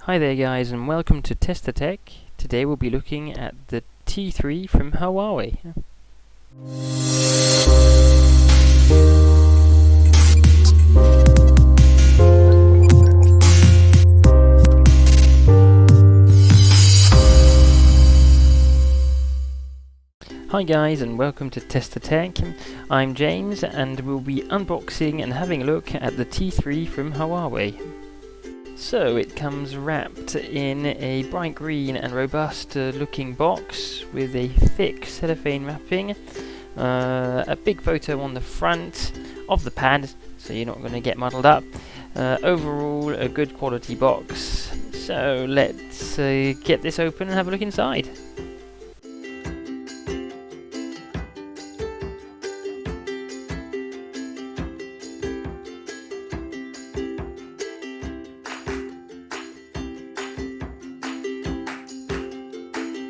Hi there guys, and welcome to Test the Tech. Today we'll be looking at the T3 from Huawei. Hi guys, and welcome to Test the Tech. I'm James, and we'll be unboxing and having a look at the T3 from Huawei. So it comes wrapped in a bright green and robust looking box with a thick cellophane wrapping, a big photo on the front of the pad so you're not going to get muddled up. Overall a good quality box, so let's get this open and have a look inside.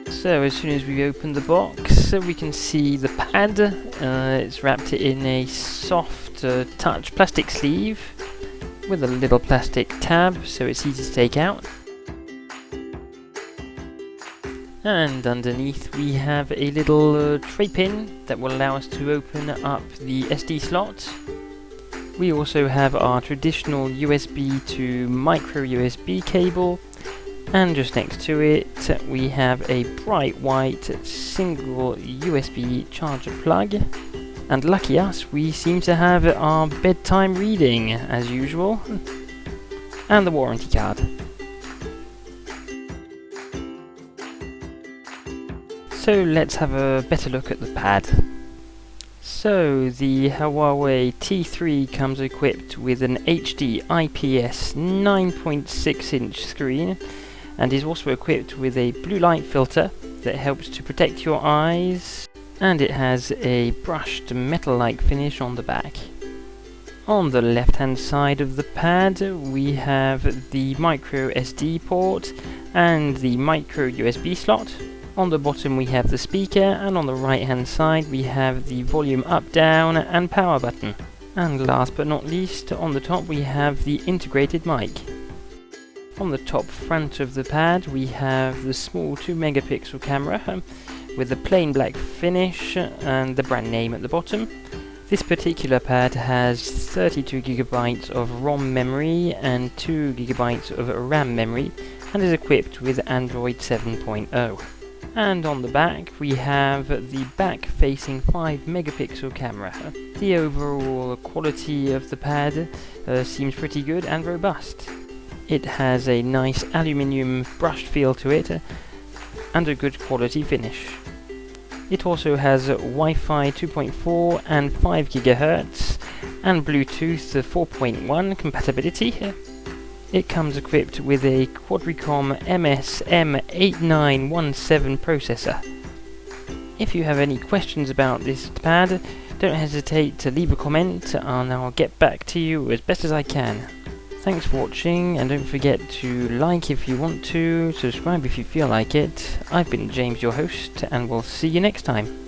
So as soon as we open the box, we can see the pad. It's wrapped in a soft touch plastic sleeve with a little plastic tab, so it's easy to take out. And underneath we have a little tray pin that will allow us to open up the SD slot. We also have our traditional USB to micro USB cable. And just next to it we have a bright white single USB charger plug, and lucky us, we seem to have our bedtime reading as usual, and the warranty card. So let's have a better look at the pad. So the Huawei T3 comes equipped with an HD IPS 9.6 inch screen, and is also equipped with a blue light filter that helps to protect your eyes, and it has a brushed metal-like finish on the back. On the left hand side of the pad we have the micro SD port and the micro USB slot. On the bottom we have the speaker, and on the right hand side we have the volume up, down and power button. And last but not least, on the top we have the integrated mic. On the top front of the pad we have the small 2 megapixel camera with a plain black finish and the brand name at the bottom. This particular pad has 32 GB of ROM memory and 2 GB of RAM memory, and is equipped with Android 7.0. And on the back we have the back facing 5 megapixel camera. The overall quality of the pad seems pretty good and robust. It has a nice aluminium brushed feel to it and a good quality finish. It also has Wi-Fi 2.4 and 5 GHz and Bluetooth 4.1 compatibility. It comes equipped with a Quadricom MSM8917 processor. If you have any questions about this pad, don't hesitate to leave a comment and I'll get back to you as best as I can. Thanks for watching, and don't forget to like if you want to, subscribe if you feel like it. I've been James, your host, and we'll see you next time.